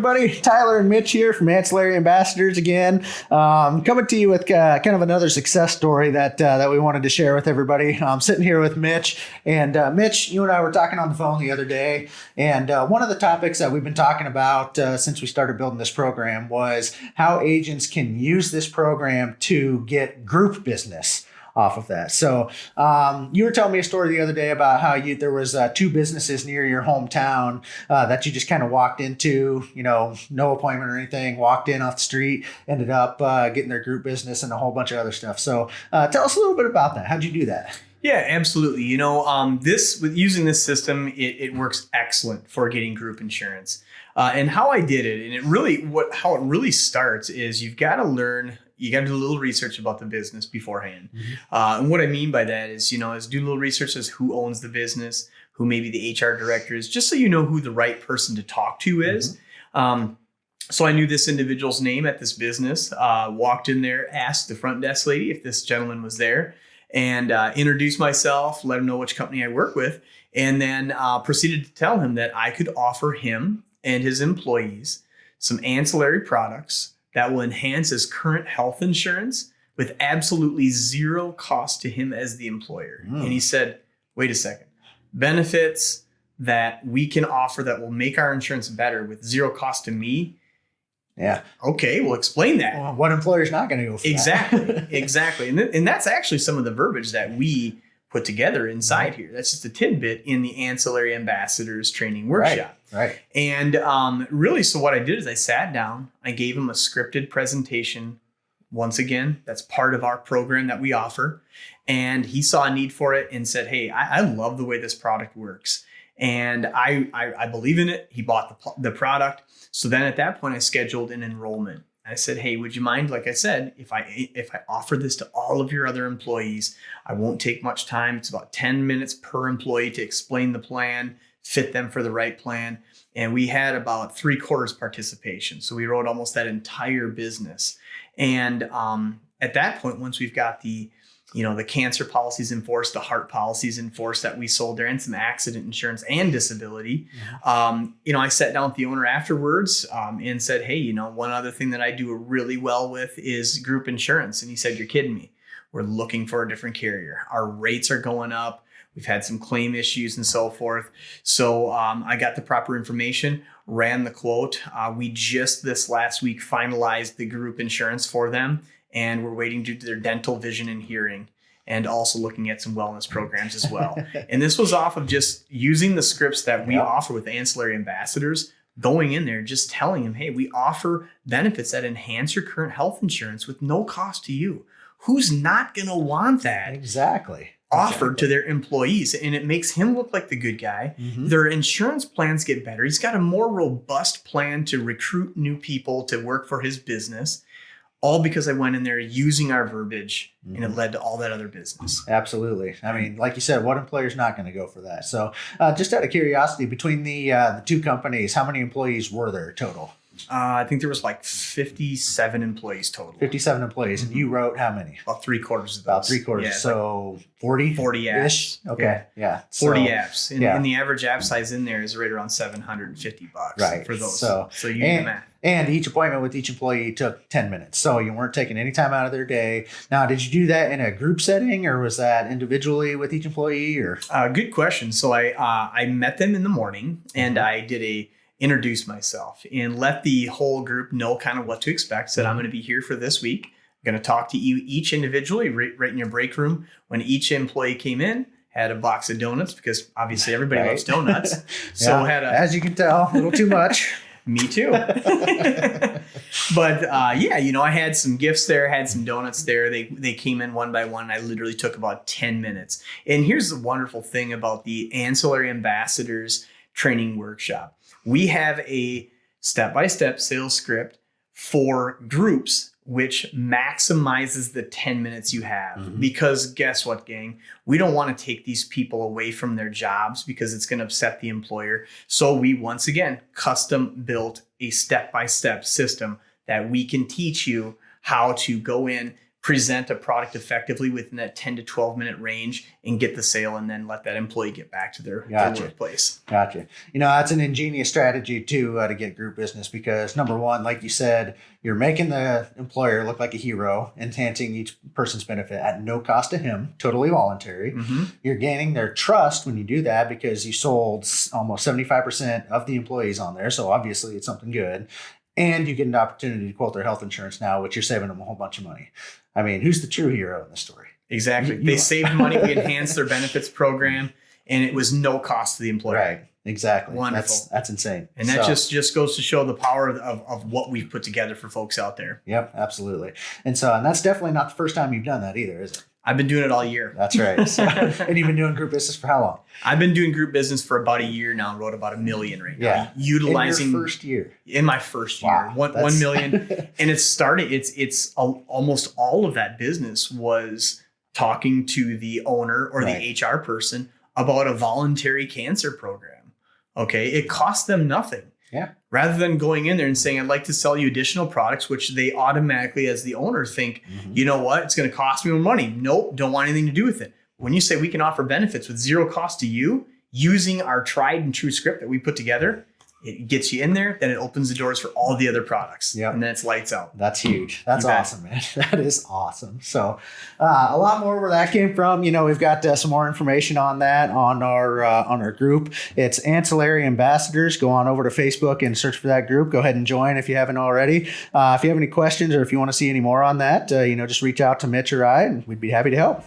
everybody? Tyler and Mitch here from Ancillary Ambassadors again. Coming to you with kind of another success story that we wanted to share with everybody. I'm sitting here with Mitch. And Mitch, you and I were talking on the phone the other day. And one of the topics that we've been talking about since we started building this program was how agents can use this program to get group business off of that. So you were telling me a story the other day about how there was 2 businesses near your hometown that you just kind of walked into, no appointment or anything, walked in off the street, ended up getting their group business and a whole bunch of other stuff. So tell us a little bit about that. How'd you do that? Yeah, absolutely. With using this system, it works excellent for getting group insurance. And how I did it, and how it really starts is you got to do a little research about the business beforehand. Mm-hmm. And what I mean by that is do a little research as who owns the business, who maybe the HR director is, just so you know who the right person to talk to is. Mm-hmm. So I knew this individual's name at this business, walked in there, asked the front desk lady if this gentleman was there, and introduced myself, let him know which company I work with, and then proceeded to tell him that I could offer him and his employees some ancillary products that will enhance his current health insurance with absolutely zero cost to him as the employer. And he said, wait a second, benefits that we can offer that will make our insurance better with zero cost to me? Yeah. Okay, well, explain that. Well, what employer's not going to go for that? Exactly. And that's actually some of the verbiage that we put together inside here. That's just a tidbit in the Ancillary Ambassadors training workshop. Right. And really, so what I did is I sat down, I gave him a scripted presentation. Once again, that's part of our program that we offer. And he saw a need for it and said, hey, I love the way this product works. And I believe in it. He bought the product. So then at that point, I scheduled an enrollment. I said, hey, would you mind, like I said, if I offer this to all of your other employees? I won't take much time. It's about 10 minutes per employee to explain the plan, fit them for the right plan. And we had about 3/4 participation. So we wrote almost that entire business. And at that point, once we've got the cancer policies in force, the heart policies in force that we sold there, and some accident insurance and disability. I sat down with the owner afterwards and said, hey, one other thing that I do really well with is group insurance. And he said, you're kidding me. We're looking for a different carrier. Our rates are going up. We've had some claim issues and so forth. So I got the proper information, ran the quote. We just this last week finalized the group insurance for them. And we're waiting to do their dental, vision, and hearing, and also looking at some wellness programs as well. And this was off of just using the scripts that we offer with Ancillary Ambassadors, going in there, just telling them, hey, we offer benefits that enhance your current health insurance with no cost to you. Who's not going to want that? Exactly. Offered to their employees, and it makes him look like the good guy. Mm-hmm. Their insurance plans get better. He's got a more robust plan to recruit new people to work for his business. All because I went in there using our verbiage, and it led to all that other business. Absolutely. I mean, like you said, what employer's not going to go for that? So just out of curiosity, between the 2 companies, how many employees were there total? I think there was like 57 employees total. 57 employees. And you wrote how many? About 3/4 of those. About 3/4. Yeah, so 40? 40 apps. Okay. Yeah. 40 apps. And the average app size in there is right around $750 right. For those. So you do the math. And each appointment with each employee took 10 minutes. So you weren't taking any time out of their day. Now, did you do that in a group setting, or was that individually with each employee? Or good question. So I met them in the morning, and I did introduce myself and let the whole group know kind of what to expect. Said, I'm going to be here for this week. I'm going to talk to you each individually right in your break room. When each employee came in, had a box of donuts, because obviously everybody loves donuts. So as you can tell, a little too much. Me too. But I had some gifts there, had some donuts there. They came in one by one. I literally took about 10 minutes. And here's the wonderful thing about the Ancillary Ambassadors training workshop. We have a step-by-step sales script for groups, which maximizes the 10 minutes you have. Mm-hmm. Because guess what, gang? We don't want to take these people away from their jobs because it's going to upset the employer. So we, once again, custom built a step-by-step system that we can teach you how to go in, present a product effectively within that 10 to 12 minute range and get the sale, and then let that employee get back to their workplace. Gotcha. That's an ingenious strategy too, to get group business, because number one, like you said, you're making the employer look like a hero, enhancing each person's benefit at no cost to him, totally voluntary. Mm-hmm. You're gaining their trust when you do that, because you sold almost 75% of the employees on there. So obviously it's something good. And you get an opportunity to quote their health insurance now, which you're saving them a whole bunch of money. I mean, who's the true hero in this story? Exactly. They saved money. We enhanced their benefits program, and it was no cost to the employer. Right. Exactly. Wonderful. That's insane. And that just goes to show the power of what we've put together for folks out there. Yep, absolutely. And that's definitely not the first time you've done that either, is it? I've been doing it all year. That's right. So, and you've been doing group business for how long? I've been doing group business for about a year now. Wrote about $1 million right now. Yeah. Utilizing in your first year. In my first year, Wow, 1 million. And it's starting. It's almost all of that business was talking to the owner or the HR person about a voluntary cancer program. Okay, it costs them nothing. Yeah. Rather than going in there and saying, I'd like to sell you additional products, which they automatically, as the owner, think, you know what, it's going to cost me more money. Nope, don't want anything to do with it. When you say we can offer benefits with zero cost to you, using our tried and true script that we put together, it gets you in there, then it opens the doors for all the other products. Yep. And then it's lights out. That's huge. That's awesome, man. That is awesome. So a lot more where that came from. We've got some more information on that on our group. It's Ancillary Ambassadors. Go on over to Facebook and search for that group. Go ahead and join if you haven't already. If you have any questions or if you want to see any more on that, just reach out to Mitch or I, and we'd be happy to help.